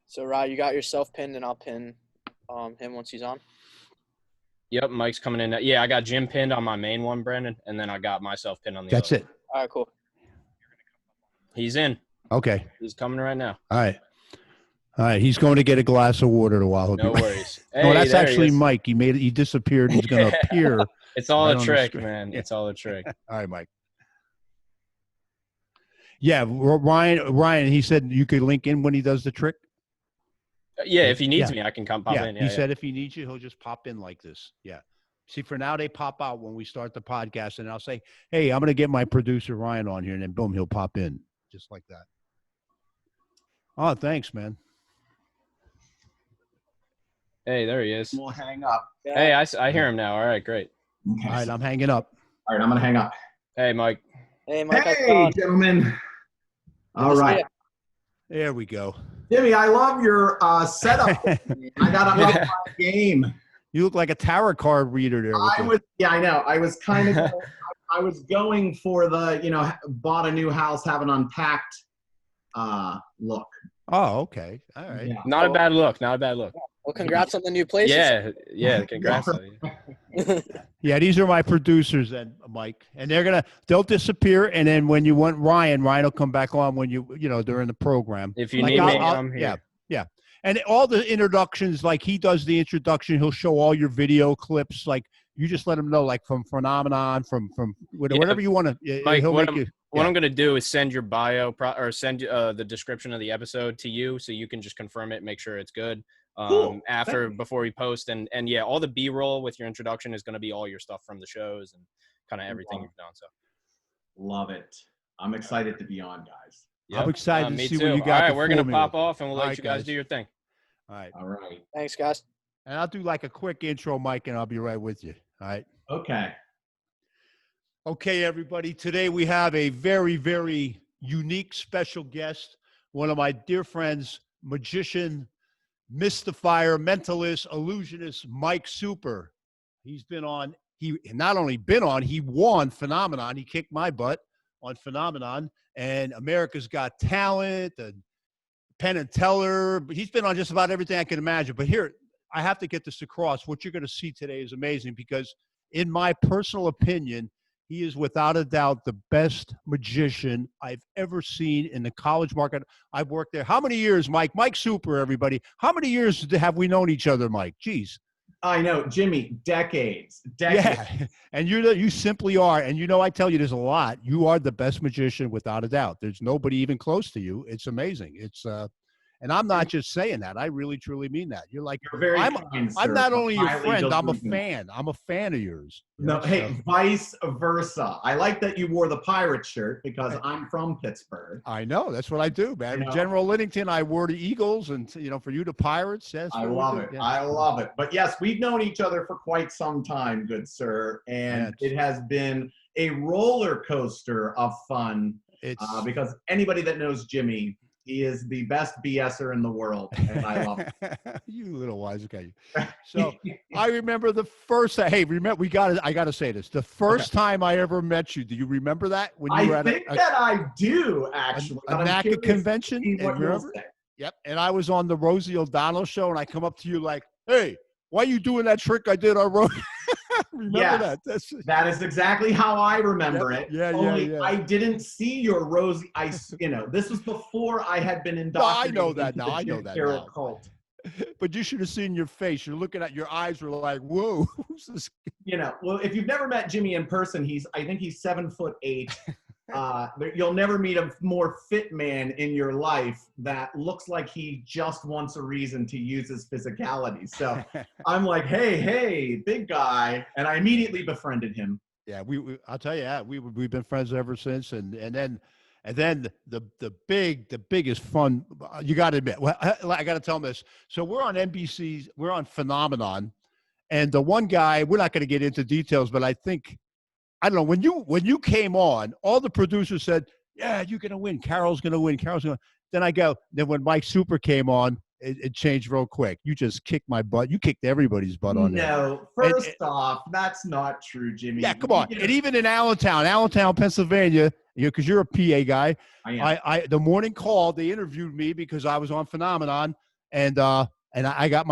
So, Rod, you got yourself pinned, and I'll pin him once he's on. Yep, Mike's coming in. Yeah, I got Jim pinned on my main one, Brendan, and then I got myself pinned on the That's other. it. All right, cool. He's in. Okay. He's coming right now. All right. All right. He's going to get a glass of water in a while. No worries. No, that's there he actually is. Mike. He made it. He disappeared. He's going to appear. It's all right a on the trick, screen. man. Yeah. It's all a trick. All right, Mike. Yeah, Ryan, he said you could link in when he does the trick. Yeah, if he needs Yeah. me, I can come pop in. Yeah, he said if he needs you, he'll just pop in like this. Yeah. See, for now, they pop out when we start the podcast, and I'll say, hey, I'm going to get my producer, Ryan, on here, and then boom, he'll pop in just like that. Oh, thanks, man. Hey, there he is. We'll hang up. Hey, I hear him now. All right, great. Okay. All right, I'm hanging up. All right, I'm going to hang up. Hey, Mike. Hey, Mike. how's it Hey, going? gentlemen. All to see right. ya. There we go. Jimmy, I love your setup. I got to up my game. You look like a tarot card reader there. I know. I was kind of, I was going for the, bought a new house, have an unpacked look. Oh, okay. All right. Yeah. Not a bad look. Not a bad look. Well, congrats on the new place. Yeah. Congrats. Yeah, these are my producers then, Mike. And they'll disappear. And then when you want Ryan will come back on when during the program. If you Like, need me, I'll- I'm here. Yeah. And all the introductions, like he does the introduction, he'll show all your video clips. Like you just let him know, like from Phenomenon, from whatever you want to. Mike, he'll what make you. I'm going to do is send your bio or send the description of the episode to you so you can just confirm it, make sure it's good. Cool. Before we post. And yeah, all the B-roll with your introduction is going to be all your stuff from the shows and kind of everything you've done. So Love it. I'm excited to be on, guys. I'm excited to me see too. what you got. All right, we're going to me pop with. off and we'll All let right, you guys do your thing. All right. All right. Thanks, guys. And I'll do like a quick intro, Mike, and I'll be right with you. All right. Okay. Okay, everybody. Today we have a very, very unique special guest, one of my dear friends, magician, mystifier, mentalist, illusionist, Mike Super. He not only been on, he won Phenomenon. He kicked my butt on Phenomenon and America's Got Talent and Penn and Teller. But he's been on just about everything I can imagine. But here, I have to get this across. What you're going to see today is amazing because, in my personal opinion, he is without a doubt the best magician I've ever seen in the college market. I've worked there. How many years, Mike? Mike Super, everybody. How many years have we known each other, Mike? Jeez. I know, Jimmy, decades. Yeah, and you simply are. And I tell you, there's a lot. You are the best magician without a doubt. There's nobody even close to you. It's amazing. And I'm not just saying that. I really, truly mean that. You're very I'm kind, I'm sir. not only your Highly friend, I'm a delusional. fan. I'm a fan of yours. No, hey, vice versa. I like that you wore the pirate shirt because I'm from Pittsburgh. I know. That's what I do, man. I know. General Linnington, I wore the Eagles, and for you, the Pirates. Yes, I love it. Yeah. I love it. But yes, we've known each other for quite some time, good sir. And Yes. it has been a roller coaster of fun It's because anybody that knows Jimmy, he is the best BSer in the world. And I love it. you little wise guy. So I remember the first. Hey, remember I got to say this. The first time I ever met you. Do you remember that when you were I at think that I do, actually. a but I'm NACA curious to convention? see And what you'll remember? say. Yep. And I was on the Rosie O'Donnell show, and I come up to you like, "Hey, why are you doing that trick I did on Rosie?" Remember Yes. that? That is exactly how I remember it. Yeah, Only yeah. I didn't see your Rosie. This was before I had been indoctrinated. know that into now. the I know Jim that Carroll now. cult. But you should have seen your face. You're looking at your eyes were like, "Whoa, who's this?" Well, if you've never met Jimmy in person, I think he's 7'8". You'll never meet a more fit man in your life that looks like he just wants a reason to use his physicality. So I'm like, hey, big guy. And I immediately befriended him. Yeah, I'll tell you, we've been friends ever since, and then the biggest fun. You got to admit, well, I got to tell them this. So we're on NBC, we're on Phenomenon, and the one guy, we're not going to get into details, but I don't know when you came on, all the producers said, "Yeah, you're going to win. Carol's going to win. Carol's going to." Then when Mike Super came on, it changed real quick. You just kicked my butt. You kicked everybody's butt on there. No, first off, that's not true, Jimmy. Yeah, come on. And even in Allentown, Pennsylvania, because you're a PA guy, I am. the morning call, they interviewed me because I was on Phenomenon, and I got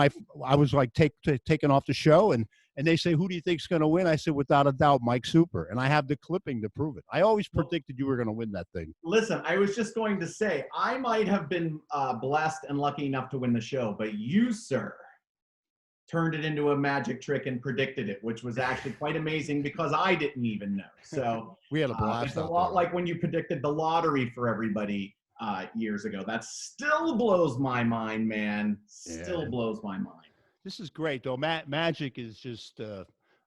I was like taken off the show, and they say, who do you think's going to win? I said, without a doubt, Mike Super, and I have the clipping to prove it. I always predicted you were going to win that thing. Listen, I was just going to say, I might have been blessed and lucky enough to win the show, but you, sir, turned it into a magic trick and predicted it, which was actually quite amazing because I didn't even know. So We had a blast it's a out lot there. like when you predicted the lottery for everybody years ago. That still blows my mind, man. Still Yeah. blows my mind. This is great, though. Magic is just.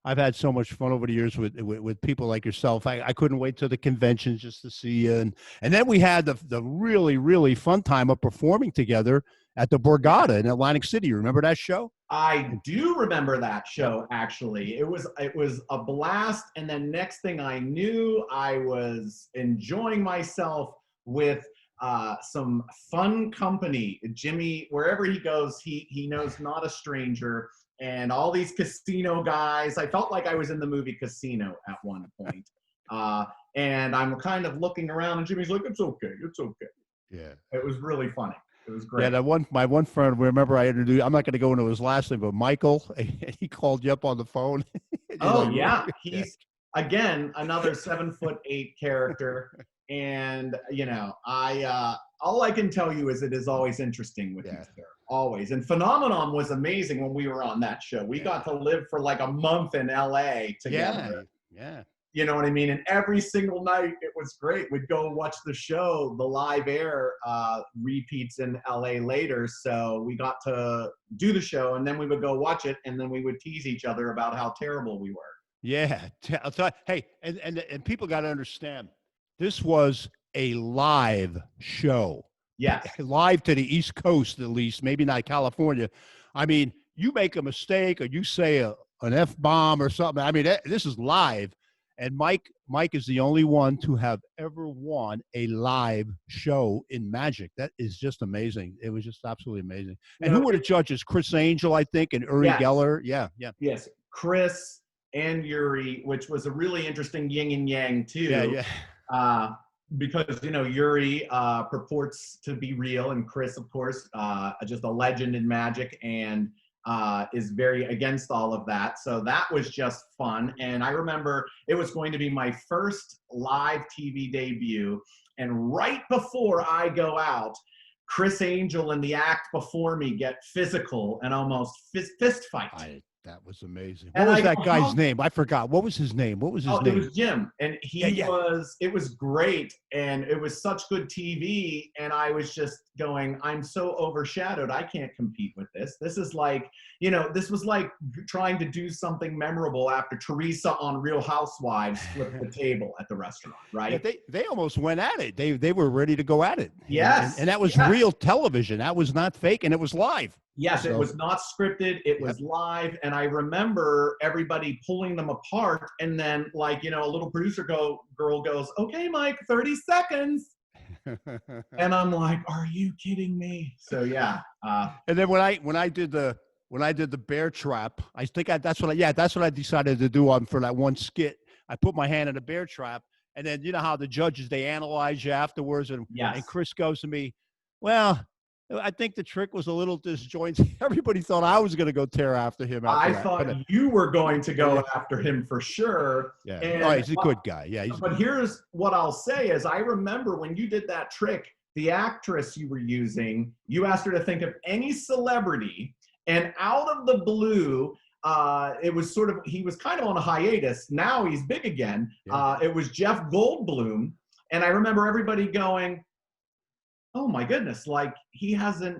I've had so much fun over the years with people like yourself. I couldn't wait till the conventions just to see you, and then we had the really really fun time of performing together at the Borgata in Atlantic City. You remember that show? I do remember that show, actually. It was a blast, and then next thing I knew, I was enjoying myself with some fun company. Jimmy, wherever he goes, he knows not a stranger, and all these casino guys. I felt like I was in the movie Casino at one point. And I'm kind of looking around, and Jimmy's like, it's okay, it's okay. Yeah. It was really funny. It was great. Yeah, my one friend, remember I introduced, I'm not going to go into his last name, but Michael, he called you up on the phone. Oh yeah, he's again another 7'8" character, and all I can tell you is it is always interesting with you, sir. Always. And Phenomenon was amazing when we were on that show. We got to live for like a month in LA together. Yeah. You know what I mean? And every single night it was great. We'd go watch the show, the live air repeats in LA later. So we got to do the show, and then we would go watch it, and then we would tease each other about how terrible we were. Yeah. I'll tell you, hey, and people got to understand, this was a live show. Yes. Live to the East Coast, at least, maybe not California. I mean, you make a mistake or you say an F-bomb or something. I mean, this is live. And Mike is the only one to have ever won a live show in Magic. That is just amazing. It was just absolutely amazing. And who were the judges? Chris Angel, I think, and Uri Geller. Yeah. Yes, Chris and Uri, which was a really interesting yin and yang too. Yeah. Because Uri purports to be real, and Chris, of course, just a legend in Magic, and is very against all of that. So that was just fun. And I remember it was going to be my first live TV debut. And right before I go out, Chris Angel and the act before me get physical and almost fist fight. That was amazing. What was that guy's name? I forgot. What was his name? What was his name? It was Jim. And it was great. And it was such good TV. And I was just going, I'm so overshadowed. I can't compete with this. This is like, this was like trying to do something memorable after Teresa on Real Housewives flipped the table at the restaurant, right? Yeah, they almost went at it. They were ready to go at it. Yes. And that was real television. That was not fake, and it was live. Yes, it was not scripted. It was live. And I remember everybody pulling them apart. And then, a little producer girl goes, okay, Mike, 30 seconds. And I'm like, are you kidding me? So, yeah. And then when I did the bear trap, I think that's what I decided to do for that one skit. I put my hand in a bear trap. And then, you know how the judges, they analyze you afterwards. And Chris goes to me, well, I think the trick was a little disjointed. Everybody thought I was going to go tear after him. I thought you were going to go after him for sure. Yeah, and, he's a good guy. Yeah, but here's what I'll say is I remember when you did that trick, the actress you were using, you asked her to think of any celebrity, and out of the blue, it was he was kind of on a hiatus. Now he's big again. Yeah. It was Jeff Goldblum. And I remember everybody going, oh my goodness, he hasn't,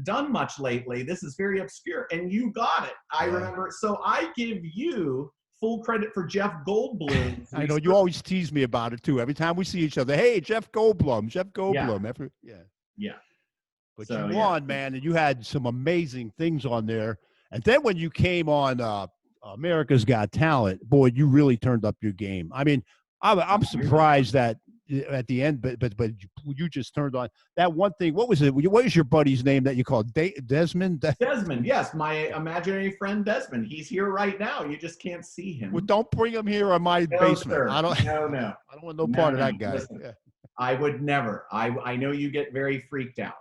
done much lately. This is very obscure. And you got it. I remember. So I give you full credit for Jeff Goldblum. I know you always tease me about it too. Every time we see each other, hey, Jeff Goldblum. Yeah. But you won, man, and you had some amazing things on there. And then when you came on America's Got Talent, boy, you really turned up your game. I mean, I'm surprised that at the end, but you just turned on that one thing. What was it? What is your buddy's name that you called Desmond? Desmond, yes, my imaginary friend Desmond. He's here right now. You just can't see him. Well, don't bring him here in my basement. Sir. I don't. No. I don't want no part of that guy. Listen, I would never. I know you get very freaked out.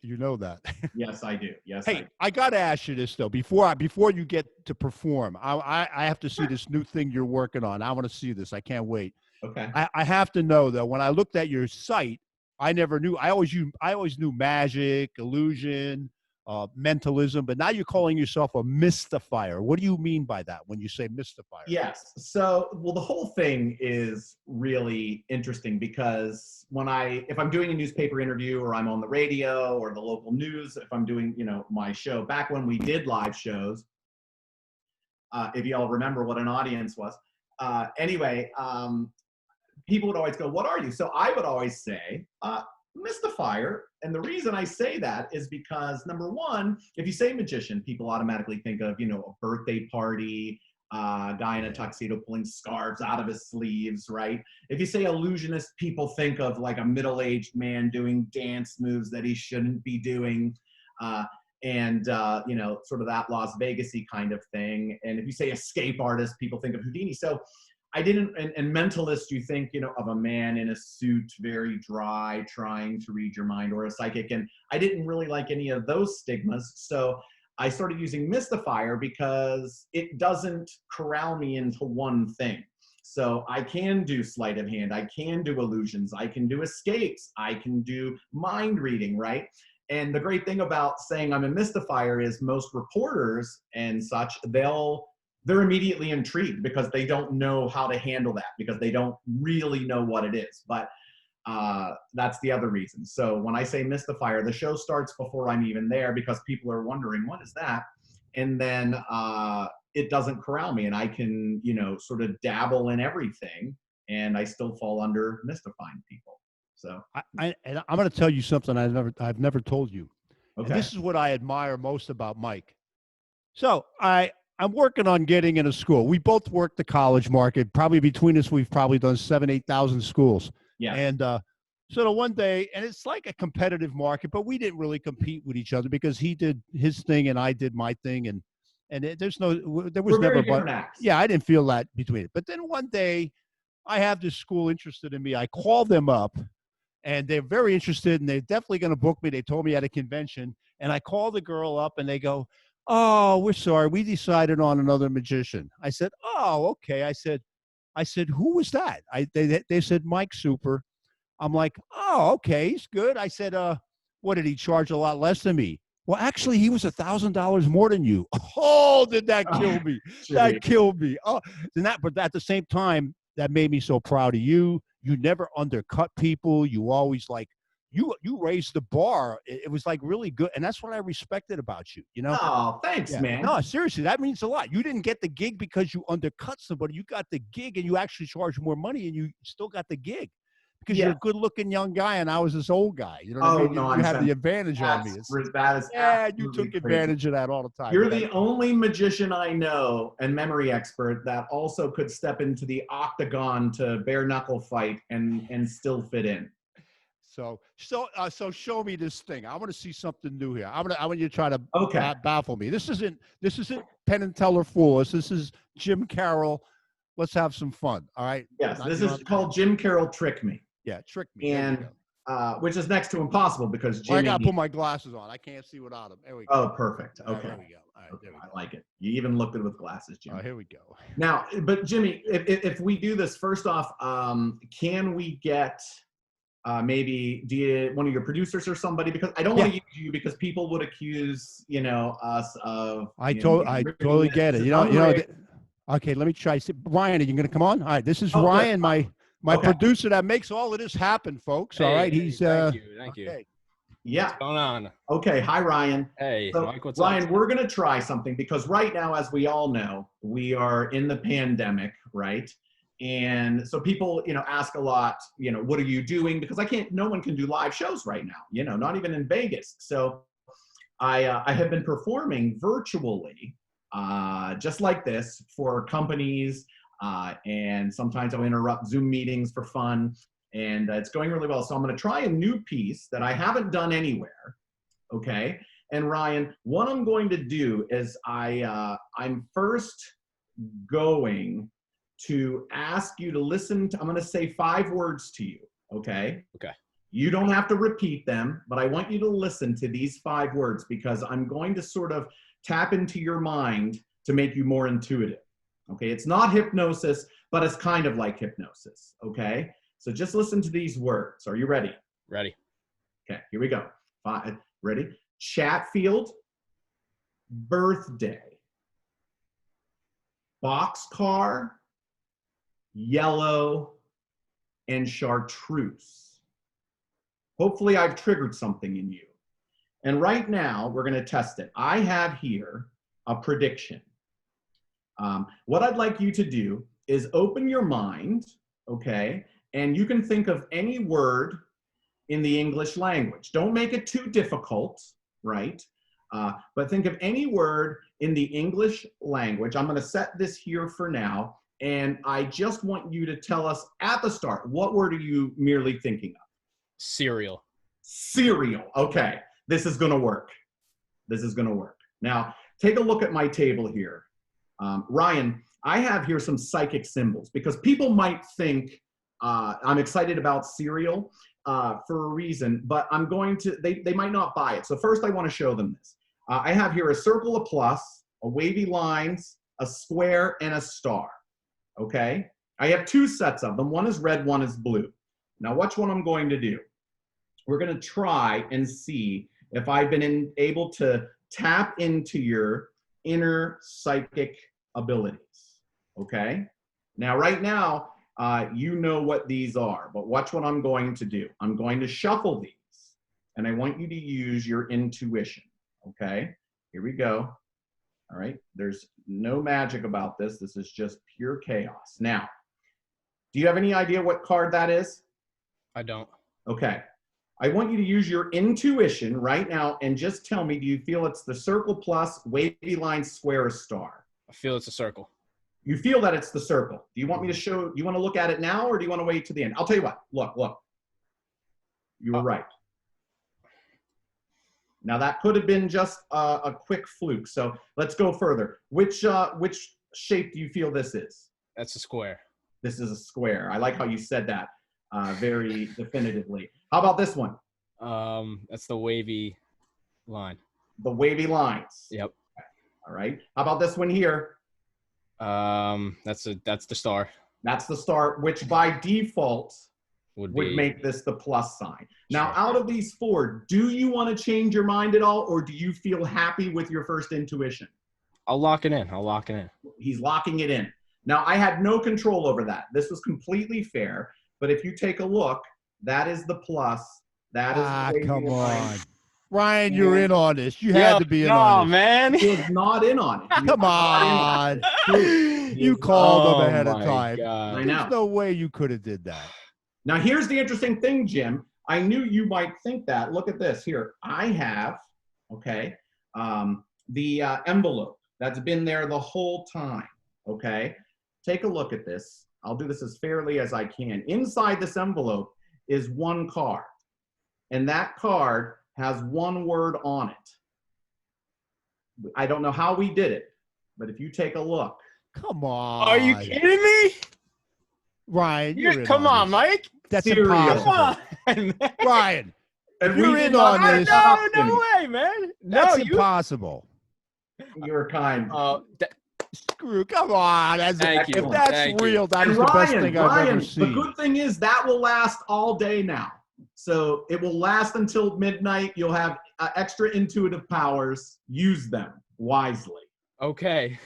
You know that. Yes, I do. Yes, I Hey, do. I got to ask you this though. Before you get to perform, I have to see this new thing you're working on. I want to see this. I can't wait. Okay. I have to know though. When I looked at your site, I never knew. I always knew magic, illusion, mentalism, but now you're calling yourself a mystifier. What do you mean by that when you say mystifier? Yes. So, well, the whole thing is really interesting because if I'm doing a newspaper interview or I'm on the radio or the local news, if I'm doing, my show, back when we did live shows, if you all remember what an audience was. Anyway, people would always go, "What are you?" So I would always say, mystifier. And the reason I say that is because, number one, if you say magician, people automatically think of, a birthday party, guy in a tuxedo pulling scarves out of his sleeves, right? If you say illusionist, people think of like a middle-aged man doing dance moves that he shouldn't be doing. Sort of that Las Vegas-y kind of thing. And if you say escape artist, people think of Houdini. So I didn't, and mentalist, you think, of a man in a suit, very dry, trying to read your mind, or a psychic. And I didn't really like any of those stigmas. So I started using mystifier because it doesn't corral me into one thing. So I can do sleight of hand, I can do illusions, I can do escapes, I can do mind reading, right? And the great thing about saying I'm a mystifier is most reporters and such, they're immediately intrigued because they don't know how to handle that, because they don't really know what it is. But that's the other reason. So when I say mystifier, the show starts before I'm even there because people are wondering, what is that? And then it doesn't corral me, and I can, sort of dabble in everything, and I still fall under mystifying people. So I'm going to tell you something I've never told you. okay. And this is what I admire most about Mike. So I'm working on getting into school. We both work the college market. Probably between us, we've probably done 8,000 schools. Yeah. And so the one day, and it's like a competitive market, but we didn't really compete with each other because he did his thing and I did my thing, and there was We're never very different acts. yeah, I didn't feel that between it. But then one day, I have this school interested in me. I call them up, and they're very interested, and they're definitely going to book me. They told me at a convention, and I call the girl up, and they go, "Oh, we're sorry. We decided on another magician." I said, "Oh, okay." I said, "Who was that?" They said, "Mike Super." I'm like, "Oh, okay. He's good." I said, "What, did he charge a lot less than me?" "Well, actually, he was $1,000 more than you." Oh, did that kill me? That killed me. Oh, but at the same time, that made me so proud of you. You never undercut people. You always you raised the bar. It was like really good, and that's what I respected about you. Oh, thanks, Yeah. man. No, seriously, that means a lot. You didn't get the gig because you undercut somebody. You got the gig, and you actually charged more money, and you still got the gig because you're a good-looking young guy, and I was this old guy. You know what I mean? You had the advantage on me. That is Yeah, you absolutely took crazy. advantage of that all the time. You're the only magician I know and memory expert that also could step into the octagon to bare knuckle fight and still fit in. So show me this thing. I want to see something new here. I want you to try to baffle me. This isn't Penn and Teller Fool Us. This is Jim Carroll. Let's have some fun. All right. Yes, this is called Jim Carroll Trick Me. Yeah, Trick Me. And which is next to impossible because Jimmy. I gotta put my glasses on. I can't see without them. There we go. Oh, perfect. Okay. Right, there we go. All right, there we go. I like it. You even looked good with glasses, Jimmy. Oh, here we go. Now, but Jimmy, if we do this, first off, can we get maybe one of your producers or somebody, because I don't want to use you because people would accuse us of. I totally get it. Okay, let me try. Ryan, are you going to come on? All right, this is Ryan, my producer that makes all of this happen, folks. All right, he's thank you. Okay. Yeah. What's going on? Okay. Hi, Ryan. Hey, so, Mike, what's Ryan, up? we're going to try something because right now, as we all know, we are in the pandemic, right? And so people, ask a lot, what are you doing? Because no one can do live shows right now, not even in Vegas. So I have been performing virtually, just like this, for companies, and sometimes I'll interrupt Zoom meetings for fun, and it's going really well. So I'm going to try a new piece that I haven't done anywhere. Okay. And Ryan, what I'm going to do is I'm first going to ask you to listen to, I'm going to say 5 words to you. Okay. Okay. You don't have to repeat them, but I want you to listen to these 5 words because I'm going to sort of tap into your mind to make you more intuitive. Okay, it's not hypnosis, but it's kind of like hypnosis. Okay, so just listen to these words. Are you ready? Ready. Okay, here we go. 5, ready? Chatfield, birthday, boxcar, yellow, and chartreuse. Hopefully I've triggered something in you. And right now, we're going to test it. I have here a prediction. What I'd like you to do is open your mind, okay? And you can think of any word in the English language. Don't make it too difficult, right? But think of any word in the English language. I'm going to set this here for now. And I just want you to tell us at the start, what word are you merely thinking of? Cereal. Cereal. Okay, this is going to work. This is going to work. Now, take a look at my table here. Ryan, I have here some psychic symbols because people might think I'm excited about cereal for a reason, but I'm going to, they might not buy it. So first I want to show them this. I have here a circle, a plus, a wavy lines, a square, and a star. Okay? I have 2 sets of them. One is red, one is blue. Now watch what I'm going to do. We're going to try and see if I've been able to tap into your inner psychic abilities. Okay? Now, right now, you know what these are, but watch what I'm going to do. I'm going to shuffle these, and I want you to use your intuition. Okay? Here we go. All right? There's no magic about this. This is just pure chaos. Now, do you have any idea what card that is? I don't. Okay. I want you to use your intuition right now and just tell me, do you feel it's the circle, plus, wavy line, square, or star? I feel it's a circle. You feel that it's the circle. Do you want me to show, you want to look at it now or do you want to wait to the end? I'll tell you what. Look. You were right. Now that could have been just a quick fluke. So let's go further. Which shape do you feel this is? That's a square. This is a square. I like how you said that very definitively. How about this one? That's the wavy line. The wavy lines. Yep. All right. How about this one here? That's the star. That's the star, which by default would make this the plus sign. Now, Sure. out of these 4, do you want to change your mind at all, or do you feel happy with your first intuition? I'll lock it in. I'll lock it in. He's locking it in. Now, I had no control over that. This was completely fair. But if you take a look, that is the plus. That is the come line. on. Ryan, you're in on this. You had to be in on this. Man. He was not in on it. Come on. You called them ahead of time. I know. There's no way you could have did that. Now, here's the interesting thing, Jim. I knew you might think that. Look at this here. I have, okay, the envelope that's been there the whole time, okay? Take a look at this. I'll do this as fairly as I can. Inside this envelope is 1 card, and that card has 1 word on it. I don't know how we did it, but if you take a look. Come on. Are you kidding me? Ryan, you're in Come on, this. Mike. That's Cereal. impossible. Come on, man. Ryan, And You're we did in not on have this. that No option. way, man. that's No, impossible. You were kind. Screw, come on. Thank you. If that's Thank you. real, that And is the best Ryan, thing I've ever the seen. good thing is that will last all day now. So it will last until midnight. You'll have extra intuitive powers. Use them wisely. Okay.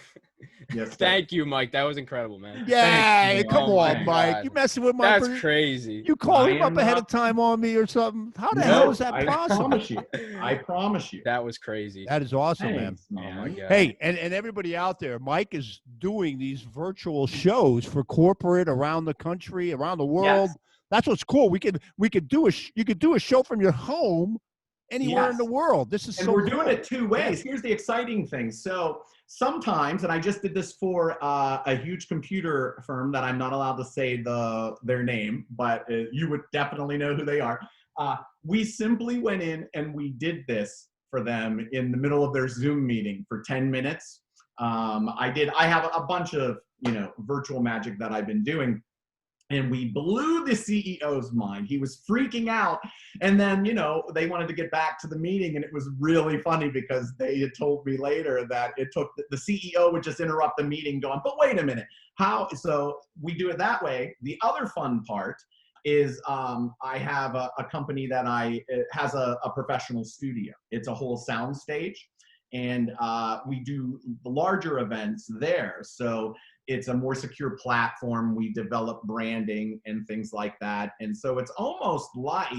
Yes. sir. Thank you, Mike. That was incredible, man. Yeah, you. come Oh my on, Mike. God. You messing with my That's crazy. You called I him up am ahead not- of time on me or something. How the No, hell is that I possible? promise you. I promise you. That was crazy. That is awesome, man. Thanks, Oh my Mom. God. Hey, and everybody out there, Mike is doing these virtual shows for corporate around the country, around the world. Yes. That's what's cool. We could do you could do a show from your home anywhere in Yes. the world. This is And so we're doing cool. it 2 ways. Here's the exciting thing. So sometimes, and I just did this for a huge computer firm that I'm not allowed to say their name, but you would definitely know who they are. We simply went in and we did this for them in the middle of their Zoom meeting for 10 minutes. I have a bunch of, virtual magic that I've been doing. And we blew the CEO's mind. He was freaking out. And then, you know, they wanted to get back to the meeting. And it was really funny because they had told me later that it took the CEO would just interrupt the meeting going, but wait a minute, how? So we do it that way. The other fun part is I have a company that it has a professional studio. It's a whole sound stage. And we do the larger events there. So it's a more secure platform. We develop branding and things like that. And so it's almost like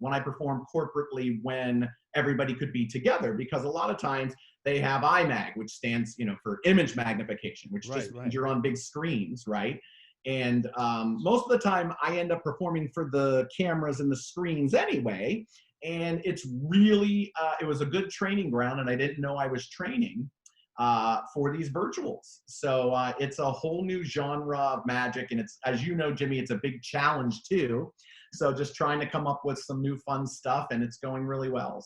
when I perform corporately when everybody could be together, because a lot of times they have IMAG, which stands, you know, for image magnification, which just means you're on big screens, right? And most of the time I end up performing for the cameras and the screens anyway. And it's really, it was a good training ground, and I didn't know I was training for these virtuals. So it's a whole new genre of magic, and it's, as you know, Jimmy, it's a big challenge too. So just trying to come up with some new fun stuff, and it's going really well.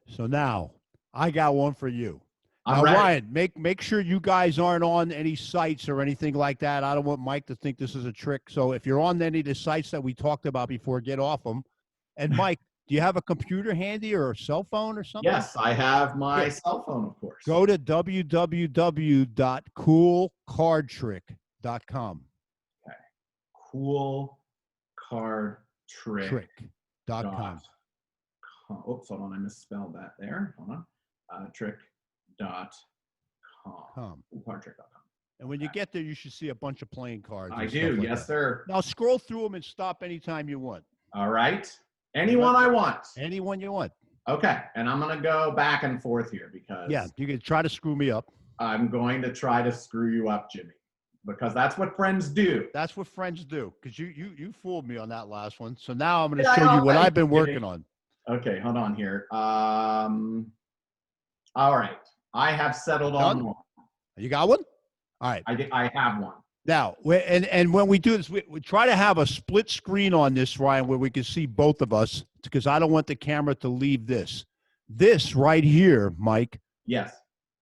So now I got one for you. Now, Ryan, make sure you guys aren't on any sites or anything like that. I don't want Mike to think this is a trick. So if you're on any of the sites that we talked about before, get off them. And Mike, do you have a computer handy or a cell phone or something? Yes, I have my cell phone, of course. Go to www.coolcardtrick.com. Okay. Coolcardtrick.com. Oops, hold on, I misspelled that there. Hold on. Trick.com. Coolcardtrick.com. And when you get there, you should see a bunch of playing cards. I do, like yes, that. sir. Now scroll through them and stop anytime you want. All right. Anyone I want. Anyone you want. Okay, and I'm going to go back and forth here because you can try to screw me up. I'm going to try to screw you up, Jimmy, because that's what friends do. That's what friends do, because you fooled me on that last one. So now I'm going to show you what I've been working on. Okay, hold on here. All right, I have settled on one. You got one? All right. I have one. Now, and when we do this, we try to have a split screen on this, Ryan, where we can see both of us, because I don't want the camera to leave this. This right here, Mike. Yes.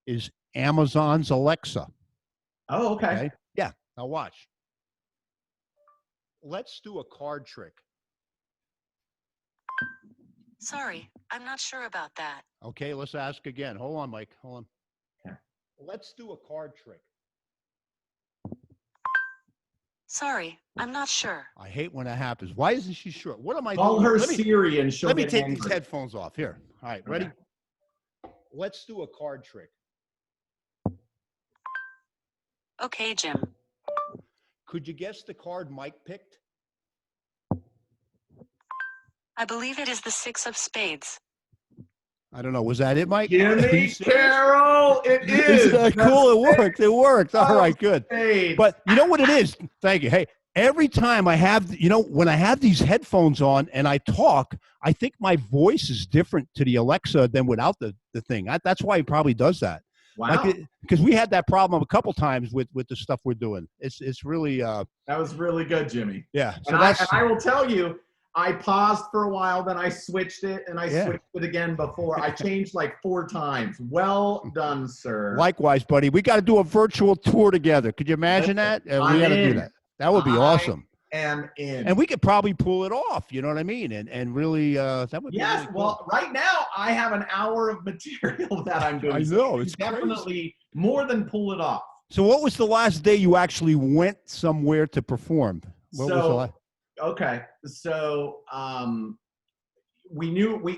Is Amazon's Alexa. Oh, okay. Yeah. Now watch. Let's do a card trick. Sorry, I'm not sure about that. Okay, let's ask again. Hold on, Mike. Hold on. Okay. Let's do a card trick. Sorry, I'm not sure. I hate when that happens. Why isn't she sure? What am I doing? Call her Siri and she'll Let me get take angry. these headphones off. Here. All right, ready? Okay. Let's do a card trick. Okay, Jim. Could you guess the card Mike picked? I believe it is the 6 of spades. I don't know. Was that it, Mike? Jimmy Carroll, it is. Isn't that cool? It worked. It worked. All right, good. Spades. But you know what it is? Thank you. Hey, every time I have, when I have these headphones on and I talk, I think my voice is different to the Alexa than without the thing. That's why he probably does that. Wow. Because we had that problem a couple times with the stuff we're doing. It's really. That was really good, Jimmy. Yeah. So And I will tell you, I paused for a while, then I switched it, and I switched it again before. I changed like 4 times. Well done, sir. Likewise, buddy. We got to do a virtual tour together. Could you imagine that? We got to do that. That would be awesome. Am in. And we could probably pull it off. You know what I mean? And really, that would be really cool. Well, right now I have an hour of material that I'm doing. I know. It's definitely crazy. more than pull it off. So what was the last day you actually went somewhere to perform? What was the last? Okay, so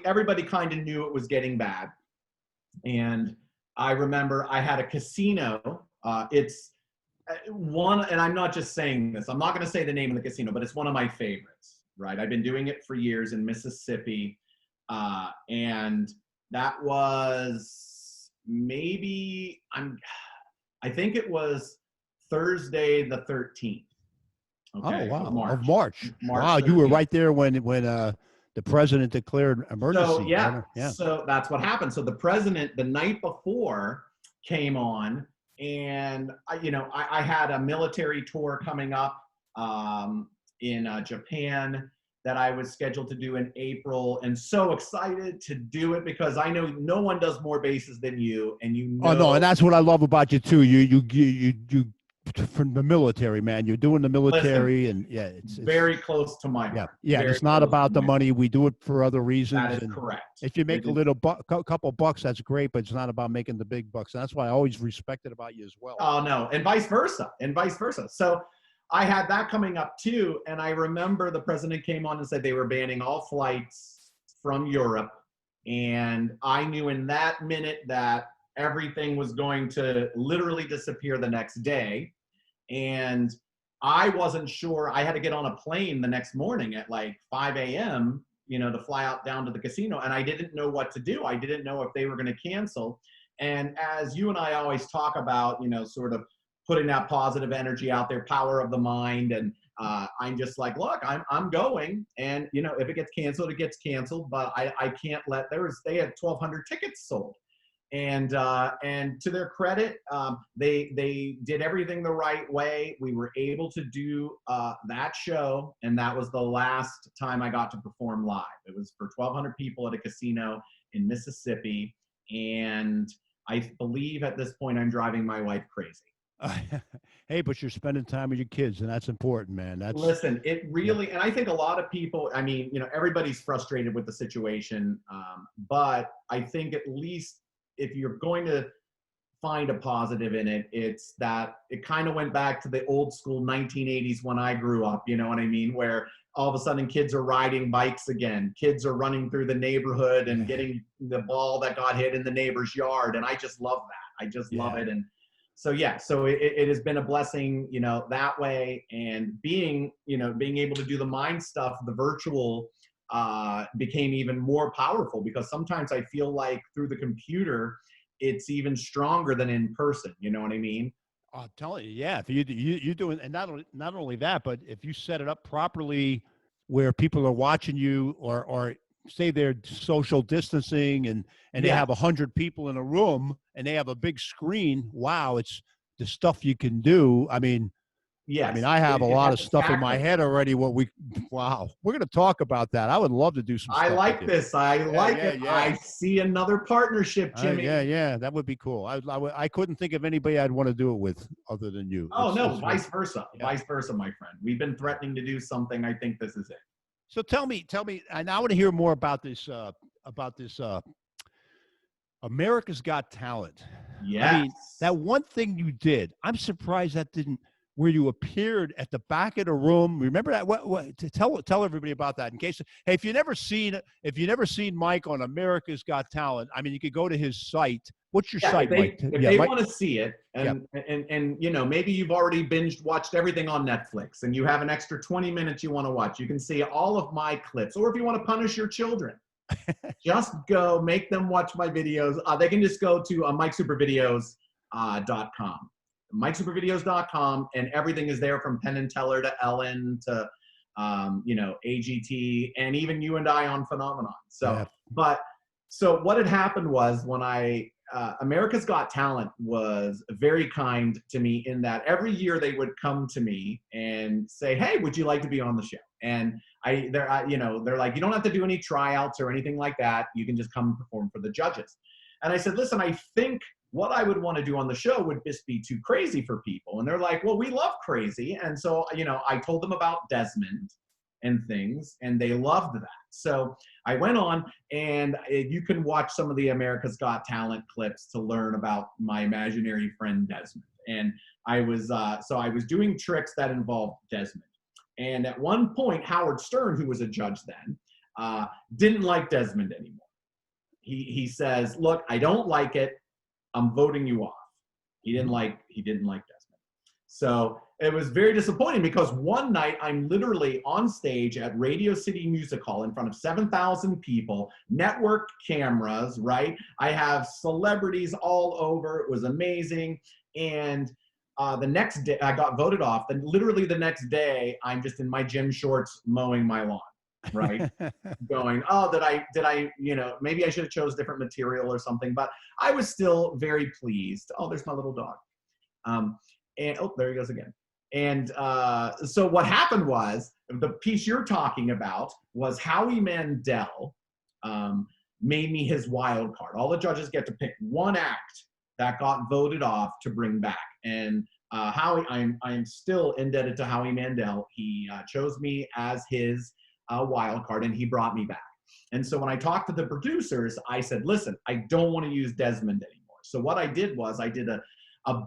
everybody kind of knew it was getting bad, and I remember I had a casino. It's one, and I'm not just saying this. I'm not going to say the name of the casino, but it's one of my favorites. Right, I've been doing it for years in Mississippi, and that was I think it was Thursday the 13th. Okay, oh, wow. March. March. Wow, 13th. you were right there when the president declared emergency. So, yeah, so that's what happened. So the president, the night before, came on, and I had a military tour coming up in Japan that I was scheduled to do in April, and so excited to do it because I know no one does more bases than you, and you know. Oh no, and that's what I love about you too. You from the military, man. You're doing the military, and yeah, it's Very close to my yeah, heart. yeah. Very It's not close about to the my money. We do it for other reasons. heart. That is and correct. if you make It a is- little couple bucks, that's great, but it's not about making the big bucks. And that's why I always respected about you as well. Oh no, and vice versa, and vice versa. So I had that coming up too, and I remember the president came on and said they were banning all flights from Europe, and I knew in that minute that everything was going to literally disappear the next day, and I wasn't sure. I had to get on a plane the next morning at like 5 a.m., to fly out down to the casino, and I didn't know what to do. I didn't know if they were going to cancel. And as you and I always talk about, sort of putting that positive energy out there, power of the mind. And I'm just like, look, I'm going. And, if it gets canceled, it gets canceled. But I can't let, they had 1,200 tickets sold. And to their credit, they did everything the right way. We were able to do that show. And that was the last time I got to perform live. It was for 1,200 people at a casino in Mississippi. And I believe at this point I'm driving my wife crazy. Hey, but you're spending time with your kids, and that's important, man. Listen, it really, and I think a lot of people, everybody's frustrated with the situation, but I think at least if you're going to find a positive in it, it's that it kind of went back to the old school 1980s when I grew up, you know what I mean? Where all of a sudden kids are riding bikes again. Kids are running through the neighborhood and getting the ball that got hit in the neighbor's yard. And I just love that. I just love it. And so, it has been a blessing, that way. And being able to do the mind stuff, the virtual, became even more powerful, because sometimes I feel like through the computer, it's even stronger than in person. You know what I mean? I'm telling you, yeah. If you doing, and not only that, but if you set it up properly, where people are watching you, or say they're social distancing, and they have 100 people in a room, and they have a big screen. Wow, it's the stuff you can do. I mean, I have a lot of stuff in my head already. Wow, we're going to talk about that. I would love to do some stuff. I like this. I like it. Yeah. I see another partnership, Jimmy. Yeah, that would be cool. I couldn't think of anybody I'd want to do it with other than you. Oh, no, vice versa. Yeah. Vice versa, my friend. We've been threatening to do something. I think this is it. So tell me, and I want to hear more about this, America's Got Talent. Yes. I mean, that one thing you did, I'm surprised that didn't, where you appeared at the back of the room. Remember that? What to tell everybody about that in case, hey, if you've never seen Mike on America's Got Talent, I mean, you could go to his site. What's your site, Mike? If they want to see it, and maybe you've already watched everything on Netflix, and you have an extra 20 minutes you want to watch, you can see all of my clips. Or if you want to punish your children, just go make them watch my videos. They can just go to MikeSuperVideos.com. MikeSuperVideos.com, and everything is there, from Penn and Teller to Ellen to AGT, and even you and I on Phenomenon. So what had happened was, when America's Got Talent was very kind to me, in that every year they would come to me and say, hey, would you like to be on the show? And they're like, you don't have to do any tryouts or anything like that. You can just come and perform for the judges. And I said, listen, I think what I would want to do on the show would just be too crazy for people. And they're like, well, we love crazy. And so, I told them about Desmond and things, and they loved that. So I went on, and you can watch some of the America's Got Talent clips to learn about my imaginary friend Desmond. And I was doing tricks that involved Desmond. And at one point, Howard Stern, who was a judge then, didn't like Desmond anymore. He says, look, I don't like it. I'm voting you off. He didn't like Desmond. So it was very disappointing, because one night I'm literally on stage at Radio City Music Hall in front of 7,000 people, network cameras, right? I have celebrities all over. It was amazing. And the next day I got voted off. Then literally the next day, I'm just in my gym shorts mowing my lawn. Right. Going, oh, did I, maybe I should have chose different material or something, but I was still very pleased. Oh, there's my little dog. And oh, there he goes again. And so what happened was, the piece you're talking about was Howie Mandel made me his wild card. All the judges get to pick one act that got voted off to bring back. And Howie, I'm still indebted to Howie Mandel. He chose me as his wild card, and he brought me back. And so when I talked to the producers, I said, listen, I don't want to use Desmond anymore. So what I did was I did a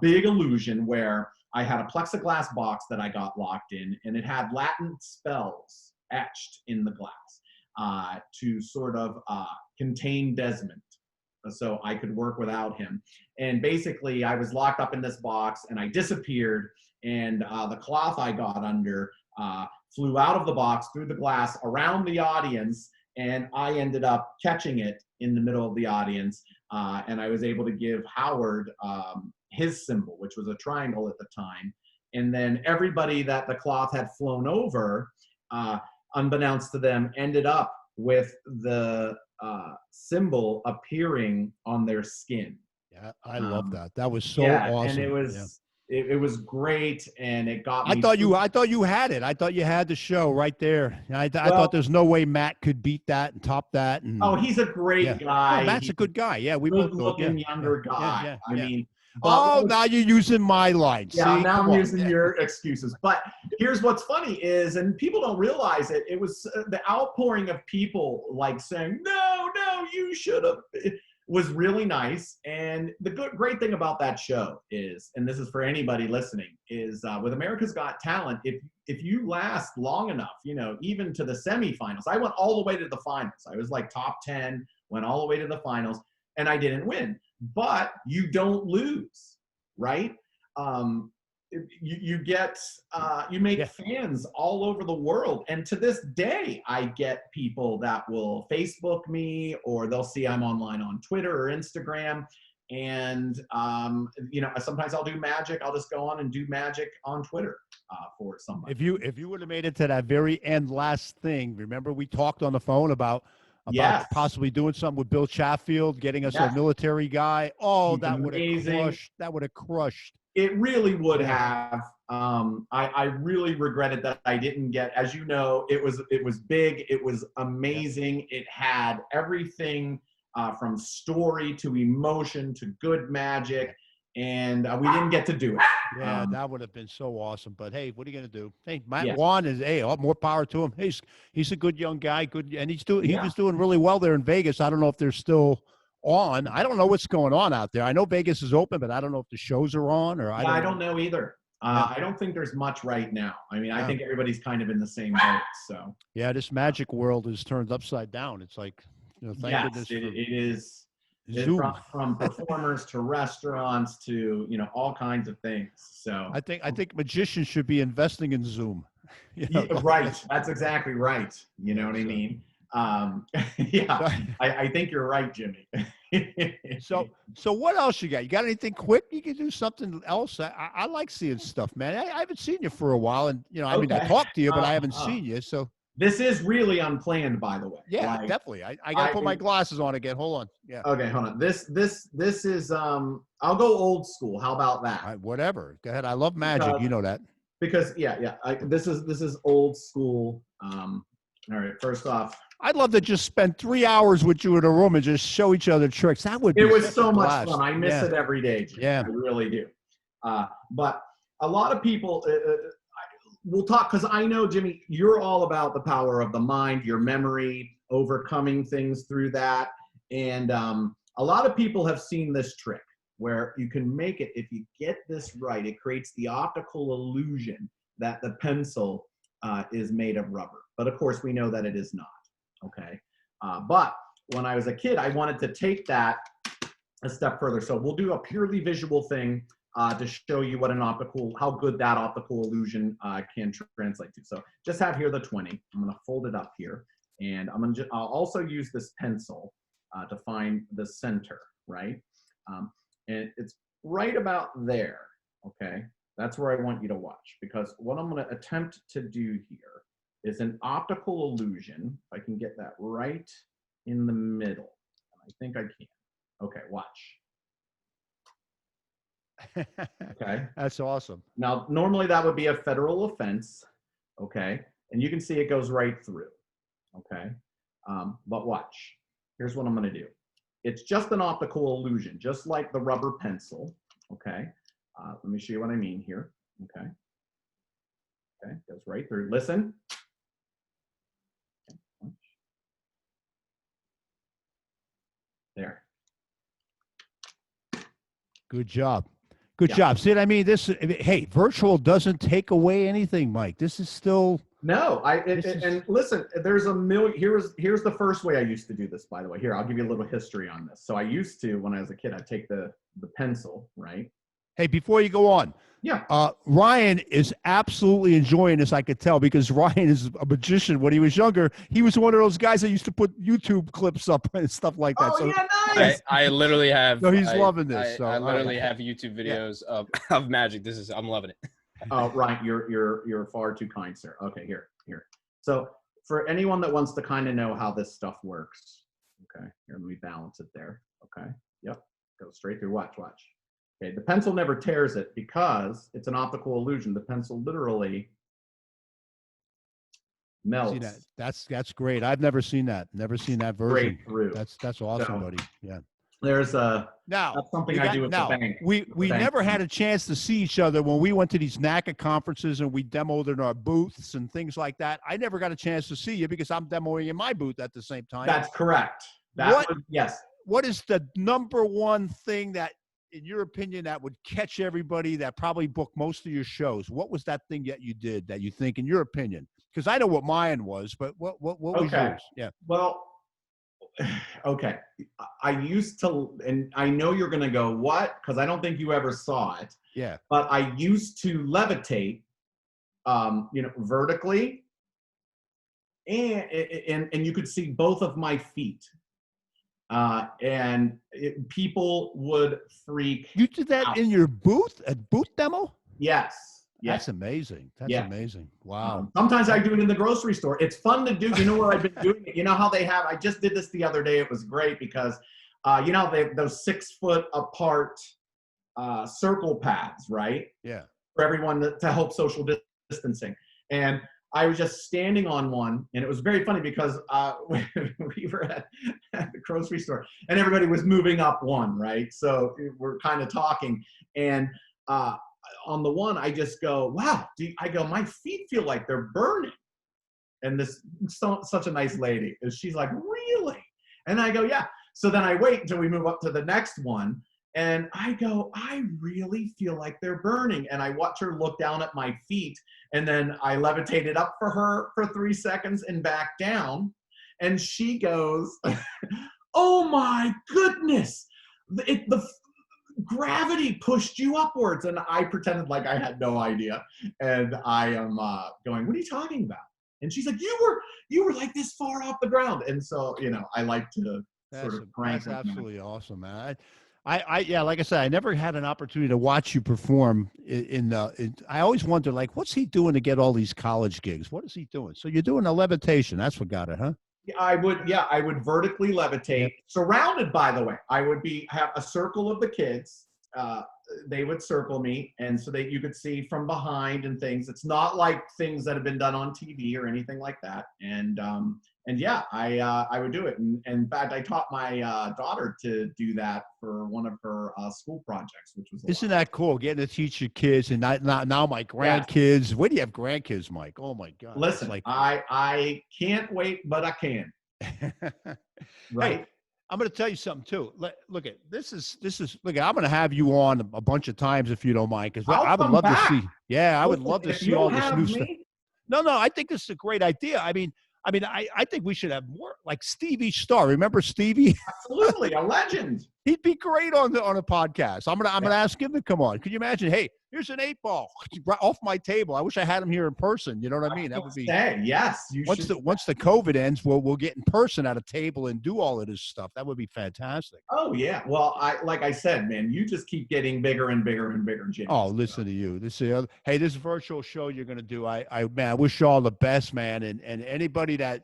big illusion where I had a plexiglass box that I got locked in, and it had Latin spells etched in the glass to sort of contain Desmond, so I could work without him. And basically, I was locked up in this box, and I disappeared, and the cloth I got under flew out of the box, through the glass, around the audience, and I ended up catching it in the middle of the audience, and I was able to give Howard his symbol, which was a triangle at the time. And then everybody that the cloth had flown over, unbeknownst to them, ended up with the symbol appearing on their skin. Yeah, I love that. That was so Yeah, awesome. and it was it was great, and it got me. I thought you had it. I thought you had the show right there. I thought there's no way Matt could beat that and top that. And, oh, he's a great guy. Oh, Matt's a good guy. Yeah, we both know. Good-looking younger guy. I mean. Oh, now you're using my line. Yeah, See? now Come I'm on. using your excuses. But here's what's funny is, and people don't realize it, it was the outpouring of people like saying, no, you should have, was really nice. And the great thing about that show is, and this is for anybody listening, is with America's Got Talent, if you last long enough, even to the semifinals, I went all the way to the finals. I was like top 10, went all the way to the finals, and I didn't win. But you don't lose, right? You make fans all over the world. And to this day, I get people that will Facebook me, or they'll see I'm online on Twitter or Instagram. And, sometimes I'll do magic. I'll just go on and do magic on Twitter for somebody. If you would have made it to that very end last thing, remember we talked on the phone about possibly doing something with Bill Chatfield, getting us a military guy. Oh, that would have crushed. That would have crushed. It really would have. I really regretted that I didn't get. As you know, it was big. It was amazing. It had everything from story to emotion to good magic, and we didn't get to do it. Yeah, that would have been so awesome. But hey, what are you gonna do? Hey, Matt Juan is more power to him. He's a good young guy, and he was doing really well there in Vegas. I don't know if they're still on. I don't know what's going on out there. I know Vegas is open, but I don't know if the shows are on or I don't know either. I don't think there's much right now. I mean, I think everybody's kind of in the same boat. So yeah, this magic world is turned upside down. It's like, thank goodness. It is. Zoom. From performers to restaurants to all kinds of things. So I think magicians should be investing in Zoom. Right. That's exactly right. You know what I mean? I think you're right, Jimmy. So what else you got? You got anything quick? You can do something else. I like seeing stuff, man. I haven't seen you for a while, and I mean, I talked to you, but I haven't seen you. So this is really unplanned, by the way. Yeah, definitely. I got to put my glasses on again. Hold on. Yeah. Okay, hold on. This is I'll go old school. How about that? All right, whatever. Go ahead. I love magic. You know that. Because this is old school. All right. First off, I'd love to just spend 3 hours with you in a room and just show each other tricks. That would be It was so much fun. I miss it every day, Jim. Yeah. I really do. But a lot of people we'll talk, because I know, Jimmy, you're all about the power of the mind, your memory, overcoming things through that. And a lot of people have seen this trick where you can make it, if you get this right, it creates the optical illusion that the pencil is made of rubber. But of course, we know that it is not. Okay. But when I was a kid, I wanted to take that a step further. So we'll do a purely visual thing to show you what how good that optical illusion can translate to. So just have here the 20. I'm going to fold it up here, and I'll also use this pencil to find the center, right? And it's right about there. Okay. That's where I want you to watch, because what I'm going to attempt to do here is an optical illusion. If I can get that right in the middle. I think I can. Okay, watch. Okay. That's awesome. Now, normally that would be a federal offense. Okay. And you can see it goes right through. Okay. But watch. Here's what I'm going to do. It's just an optical illusion, just like the rubber pencil. Okay. Let me show you what I mean here. Okay. Okay, goes right through. Listen. Okay. There. Good job. Good Yeah. job. See what I mean? Hey, virtual doesn't take away anything, Mike. This is still. No, This is- and listen, there's a million. Here's the first way I used to do this, by the way. Here, I'll give you a little history on this. So I used to, when I was a kid, I'd take the pencil, right? Hey, before you go on, Yeah. Ryan is absolutely enjoying this. I could tell because Ryan is a magician. When he was younger, he was one of those guys that used to put YouTube clips up and stuff like that. Oh so yeah, nice. I literally have. No, he's I- loving this, I, so, I all literally right. have YouTube videos of magic. I'm loving it. Oh, Ryan, you're far too kind, sir. Okay, here. So for anyone that wants to kind of know how this stuff works, okay, here, let me balance it there. Okay, yep, go straight through. Watch. Okay, the pencil never tears it because it's an optical illusion. The pencil literally melts See that? That's great. I've never seen that. Never seen that version. straight through. That's awesome, So- buddy. Yeah. There's Now that's something we I got- do at now, the bank. we the bank. never had a chance to see each other when we went to these NACA conferences and we demoed in our booths and things like that. I never got a chance to see you because I'm demoing in my booth at the same time. That's correct. That What- was, yes. What is the number one thing that, in your opinion, that would catch everybody that probably booked most of your shows? What was that thing that you did that you think, in your opinion? Because I know what mine was, but what was Okay. yours? Yeah. Well, okay. I used to, and I know you're going to go, what? Because I don't think you ever saw it. Yeah. But I used to levitate, vertically, and you could see both of my feet. People would freak. You did that out. in your booth, a booth demo? Yes. That's amazing. That's Yeah. amazing. Wow. Sometimes I do it in the grocery store. It's fun to do. You know where I've been doing it? You know how they have, I just did this the other day. It was great because, those 6 foot apart circle paths, right? Yeah. For everyone to help social distancing. And I was just standing on one, and it was very funny because we were at the grocery store, and everybody was moving up one, right? So we're kind of talking, and on the one, I just go, wow. I go, my feet feel like they're burning. And such a nice lady, and she's like, really? And I go, yeah. So then I wait until we move up to the next one, and I go, I really feel like they're burning. And I watch her look down at my feet, and then I levitated up for her for 3 seconds and back down. And she goes, oh my goodness, the gravity pushed you upwards. And I pretended like I had no idea. And I am going, what are you talking about? And she's like, you were like this far off the ground. And so, I like to sort of prank. That's absolutely awesome, man. Yeah, like I said, I never had an opportunity to watch you perform. I always wonder, like, what's he doing to get all these college gigs? What is he doing? So you're doing a levitation. That's what got it, huh? I would vertically levitate, Yep. surrounded, by the way. I would have a circle of the kids. They would circle me, and so that you could see from behind and things. It's not like things that have been done on TV or anything like that. And yeah, I would do it. And in fact, I taught my daughter to do that for one of her school projects, which was Isn't that cool? Getting to teach your kids, and now my grandkids. When do you have grandkids, Mike? Oh my God! Listen, like, I can't wait, but I can. Right. Hey, I'm going to tell you something too. Look at this is look. I'm going to have you on a bunch of times if you don't mind, because I'll I would come love back. to see. Yeah, I would Listen, love to if see you'll all this have new me, stuff. No, I think this is a great idea. I mean, I think we should have more like Stevie Starr. Remember Stevie? Absolutely, a legend. He'd be great on a podcast. I'm gonna ask him to come on. Could you imagine? Hey, here's an 8-ball off my table. I wish I had him here in person. You know what I mean? That would be Yes. once the COVID ends, we'll get in person at a table and do all of this stuff. That would be fantastic. Oh yeah. Well, like I said, man, you just keep getting bigger and bigger and bigger, Jimmy. Oh, listen to you. Hey, this virtual show you're gonna do. I wish you all the best, man. And anybody that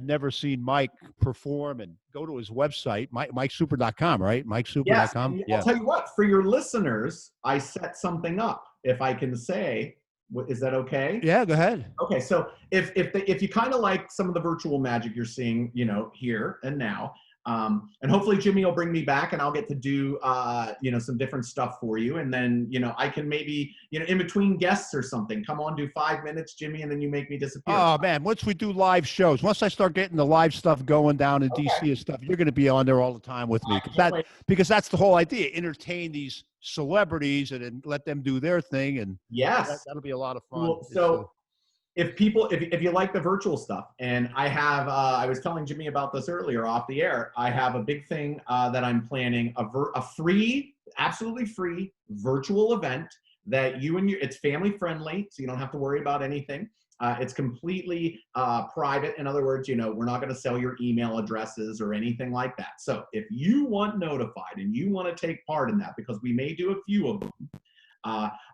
never seen Mike perform, and go to his website, MikeSuper.com, right? MikeSuper.com. Yes. I'll tell you what, for your listeners, I set something up. If I can say, is that okay? Yeah, go ahead. Okay, so if you kind of like some of the virtual magic you're seeing, here and now, And hopefully Jimmy will bring me back and I'll get to do, some different stuff for you. And then, I can maybe, in between guests or something, come on, do 5 minutes, Jimmy, and then you make me disappear. Oh man, once we do live shows, once I start getting the live stuff going down in DC and stuff, you're going to be on there all the time with me because that's the whole idea. Entertain these celebrities and then let them do their thing, and yes, that'll be a lot of fun. Cool. So if you like the virtual stuff, and I have, I was telling Jimmy about this earlier off the air, I have a big thing that I'm planning, a free, absolutely free virtual event that it's family friendly, so you don't have to worry about anything. It's completely private. In other words, we're not going to sell your email addresses or anything like that. So if you want notified and you want to take part in that, because we may do a few of them,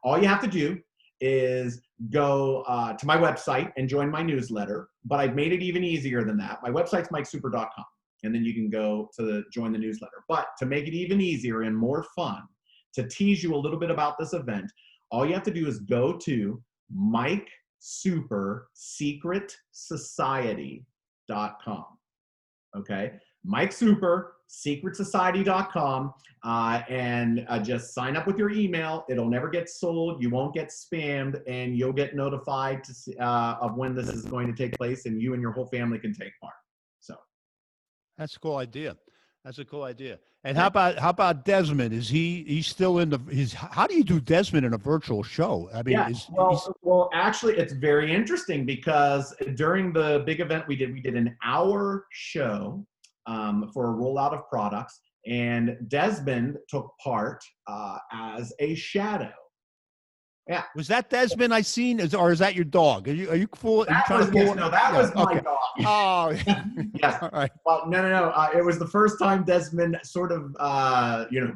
all you have to do is go to my website and join my newsletter. But I've made it even easier than that. My website's MikeSuper.com, and then you can go to join the newsletter. But to make it even easier and more fun, to tease you a little bit about this event, all you have to do is go to MikeSuperSecretSociety.com. Okay, MikeSuperSecretSociety.com, and just sign up with your email. It'll never get sold. You won't get spammed, and you'll get notified of when this is going to take place, and you and your whole family can take part. So that's a cool idea. That's a cool idea. And how about Desmond? Is he's still in how do you do Desmond in a virtual show? I mean, yeah, well, actually, it's very interesting because during the big event we did an hour show for a rollout of products, and Desmond took part as a shadow. Yeah. Was that Desmond I seen, or is that your dog? Are you cool? That was my dog. Oh, yes. All right. Well, no. It was the first time Desmond sort of,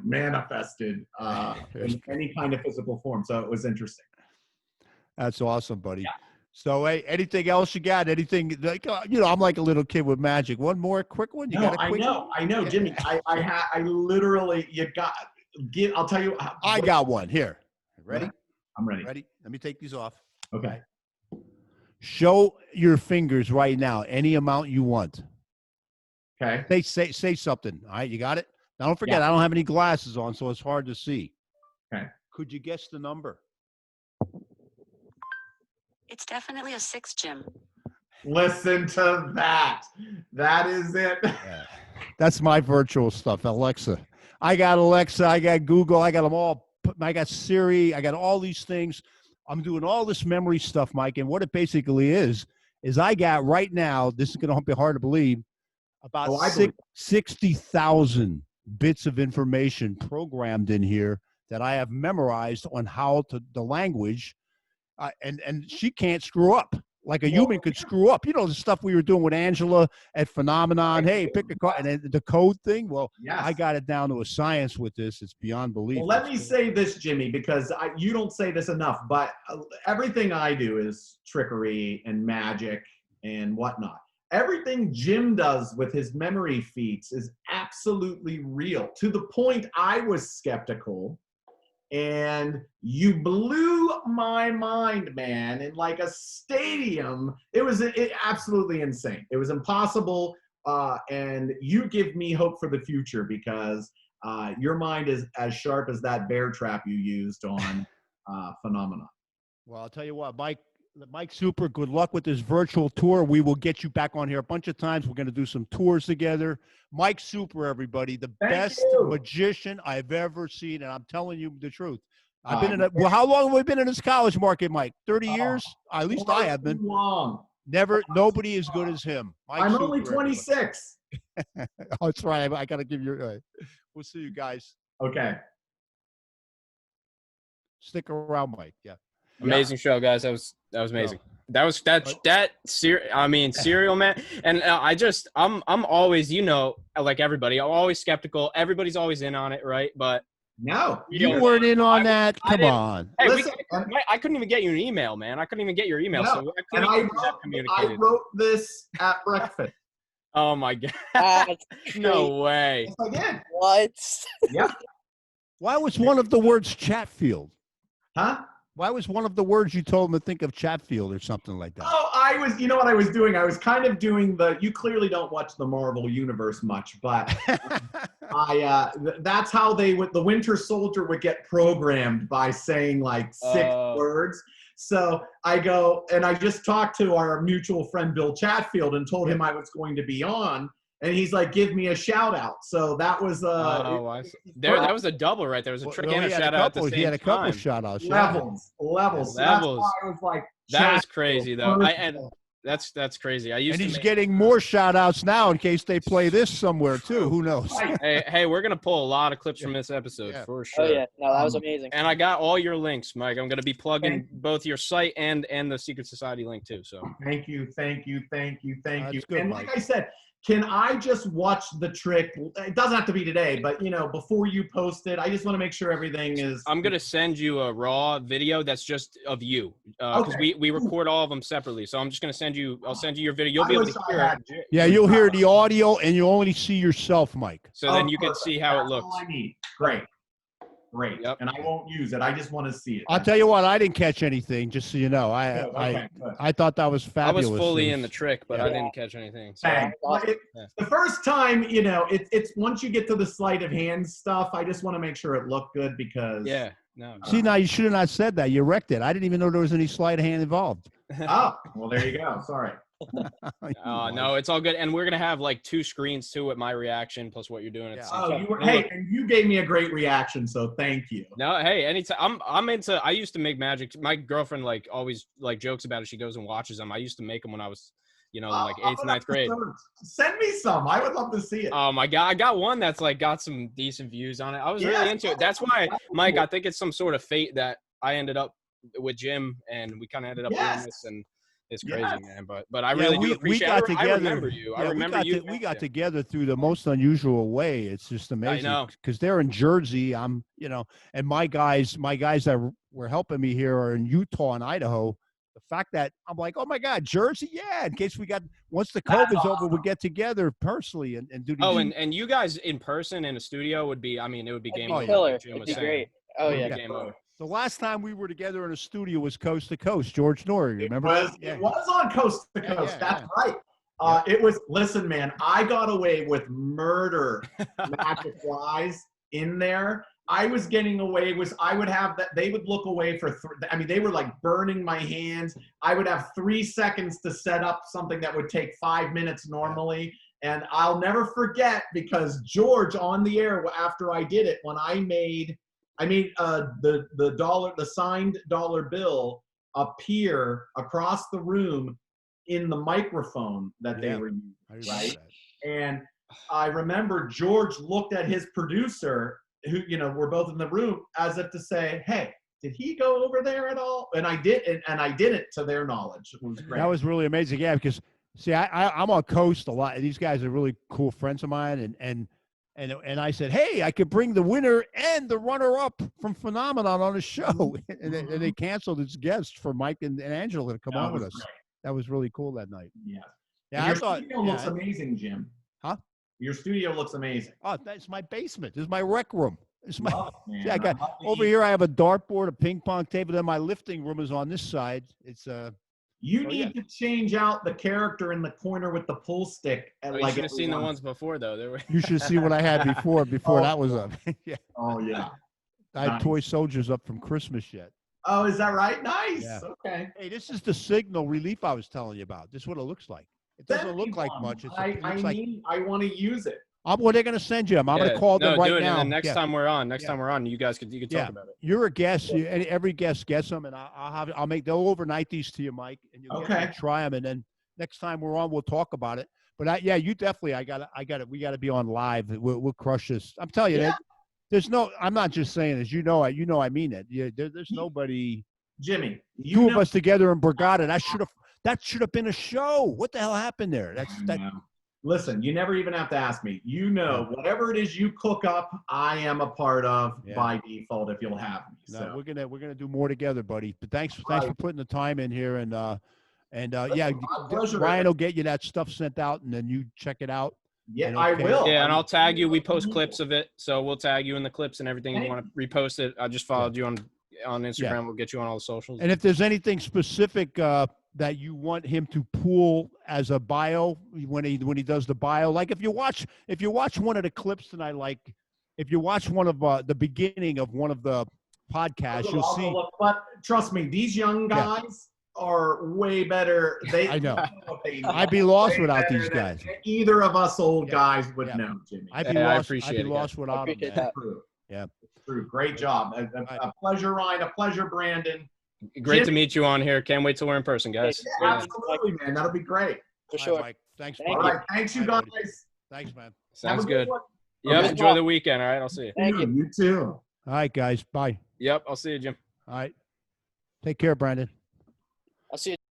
manifested in any kind of physical form. So it was interesting. That's awesome, buddy. Yeah. So, hey, anything else you got? Anything like I'm like a little kid with magic. One more quick one. I know, Yeah. Jimmy. I literally I'll tell you. I got one here. Ready? I'm ready. Ready? Let me take these off. Okay. Show your fingers right now. Any amount you want. Okay. Say something. All right, you got it? Now don't forget, I don't have any glasses on, so it's hard to see. Okay. Could you guess the number? It's definitely a 6, Jim. Listen to that. That is it. Yeah. That's my virtual stuff, Alexa. I got Alexa, I got Google, I got them all. I got Siri, I got all these things. I'm doing all this memory stuff, Mike, and what it basically is I got right now, this is going to be hard to believe, about 60,000 bits of information programmed in here that I have memorized on the language, and she can't screw up. Like a human could screw up. You know, the stuff we were doing with Angela at Phenomenon. Hey, pick a card. And then the code thing. Well, yes. I got it down to a science with this. It's beyond belief. Well, let me say this, Jimmy, because you don't say this enough, but everything I do is trickery and magic and whatnot. Everything Jim does with his memory feats is absolutely real, to the point I was skeptical. And you blew my mind, man, in like a stadium. It was absolutely insane. It was impossible. And you give me hope for the future because your mind is as sharp as that bear trap you used on Phenomenon. Well, I'll tell you what, Mike Super, good luck with this virtual tour. We will get you back on here a bunch of times. We're going to do some tours together. Mike Super, everybody, the best magician I've ever seen, and I'm telling you the truth. I've been how long have we been in this college market, Mike? 30 years? At least I have been. Long. Nobody as good as him. Mike I'm Super, only 26. Oh, that's right. I got to give you. We'll see you guys. Okay. Stick around, Mike. Yeah. Amazing show, guys. That was amazing. Serial man. And I'm always, like everybody, I'm always skeptical. Everybody's always in on it, right? But no, you weren't in on that. Come on. Hey, I couldn't even get you an email, man. I couldn't even get your email. No. So I wrote this at breakfast. Oh my God. No way. Yes, I did. What? Yeah. Why was one of the words Chatfield? Huh? Why was one of the words you told him to think of Chatfield or something like that? Oh, I I was, you know what I was doing? I was kind of doing you clearly don't watch the Marvel Universe much, but that's how the Winter Soldier would get programmed by saying like 6 words. So I go, and I just talked to our mutual friend, Bill Chatfield, and told him I was going to be on. And he's like, give me a shout out. So that was that was a double right there. Was a trick and a shout out at the same time. He had a couple shout outs. Levels. Levels. That's why I was like, that was crazy though. That's crazy. And he's getting more shout outs now in case they play this somewhere too. Who knows? Hey, we're gonna pull a lot of clips from this episode for sure. Oh yeah, no, that was amazing. And I got all your links, Mike. I'm gonna be plugging both your site and the Secret Society link too. So thank you. That's good, and Mike. like I said, can I just watch the trick? It doesn't have to be today, but before you post it, I just want to make sure everything is. I'm gonna send you a raw video that's just of you, because we record all of them separately. So I'm just gonna send you. I'll send you your video. You'll be able to hear it. Yeah, you'll hear the audio, and you'll only see yourself, Mike. So then you can see how it looks. All I need. Great. Yep. And I won't use it. I just want to see it. I'll tell you what, I didn't catch anything. Just so you know, I thought that was fabulous. I was fully in the trick, but I didn't catch anything. So. The first time, it's once you get to the sleight of hand stuff, I just want to make sure it looked good because. Yeah. No. See, now you should have not said that. You wrecked it. I didn't even know there was any sleight of hand involved. Oh, well, there you go. Sorry. No, it's all good. And we're going to have like 2 screens too with my reaction plus what you're doing. Yeah. And you gave me a great reaction, so thank you. No, hey, anytime. I used to make magic. My girlfriend always jokes about it. She goes and watches them. I used to make them when I was, like 8th, 9th grade. Send me some. I would love to see it. Oh my God. I got one that's got some decent views on it. I was really into it. That's why, Mike, I think it's some sort of fate that I ended up with Jim and we kind of ended up doing this, and it's crazy, man. But I really do appreciate it. I remember you. I remember you. We got together through the most unusual way. It's just amazing. I know. Because they're in Jersey. I'm, and my guys that were helping me here are in Utah and Idaho. The fact that I'm like, oh my God, Jersey, yeah. In case once the COVID's over, we'll get together personally and do the. Oh, and you guys in person in a studio would be. I mean, it would be game over. Killer. It'd be great. Oh yeah. Game over. The last time we were together in a studio was Coast to Coast, George Norrie, remember? It was on Coast to Coast. That's right. It was, listen, man, I got away with murder magic-wise in there. I was getting away with, I would have that, they would look away for, they were like burning my hands. I would have 3 seconds to set up something that would take 5 minutes normally. And I'll never forget because George on the air after I did it, when I made the signed dollar bill appear across the room in the microphone that they were using, right? And I remember George looked at his producer, who we're both in the room, as if to say, "Hey, did he go over there at all?" And I did, and I did it to their knowledge. It was great. That was really amazing, yeah. Because see, I'm on Coast a lot. These guys are really cool friends of mine, and I said, hey, I could bring the winner and the runner-up from Phenomenon on the show. And they canceled its guest for Mike and Angela to come on with us. Great. That was really cool that night. Yeah. Yeah, Your studio looks amazing, Jim. Huh? Your studio looks amazing. Oh, that's my basement. This is my rec room. It's my. Man. Yeah, I got over here. I have a dartboard, a ping pong table. Then my lifting room is on this side. It's You need to change out the character in the corner with the pool stick. You should have seen the ones before, though. You should have seen what I had before that was up. Yeah. Oh, yeah. I had toy soldiers up from Christmas yet. Oh, is that right? Nice. Yeah. Okay. Hey, this is the signal relief I was telling you about. This is what it looks like. It doesn't look like much. I want to use it. What they're going to send you. I'm going to call them right now. And next time we're on, you guys could talk about it. You're a guest. Every guest gets them, and they'll overnight these to you, Mike, and you'll get to try them. And then next time we're on, we'll talk about it. But you definitely, I got it. We got to be on live. We'll crush this. I'm telling you, there's no. I'm not just saying this. I mean it. There's nobody. Jimmy, two of us together in Borgata. That should have been a show. What the hell happened there? Listen, you never even have to ask me. Whatever it is you cook up, I am a part of by default if you'll have me. No, so. we're gonna do more together, buddy. But thanks for putting the time in here, and Ryan will get you that stuff sent out, and then you check it out. Yeah, I will. Yeah, and I'll tag you. We post clips of it, so we'll tag you in the clips and everything. You want to repost it? I just followed you on Instagram. We'll get you on all the socials. And if there's anything specific that you want him to pull as a bio when he does the bio? Like if you watch one of the clips tonight, like if you watch one of the beginning of one of the podcasts, you'll I'll see. look, but trust me, these young guys are way better. I know. I'd be lost without these guys. Either of us old guys would Yeah. know, Jimmy. I'd be Yeah, I lost. appreciate I'd be it, lost without him. appreciate man. that. True. Yeah. It's true. Great job. A pleasure, Ryan. A pleasure, Brandon. Great to Jim- meet you on here. Can't wait till we're in person, guys. Yeah. Absolutely, man. That'll be great. For All right, sure. Mike. Thanks, Thank buddy. All right. Thanks, you All right, buddy. guys. Thanks, man. Sounds Have a good. one. Yep. Okay. Enjoy the weekend. All right. I'll see you. Thank you. You too. All right, guys. Bye. Yep. I'll see you, Jim. All right. Take care, Brandon.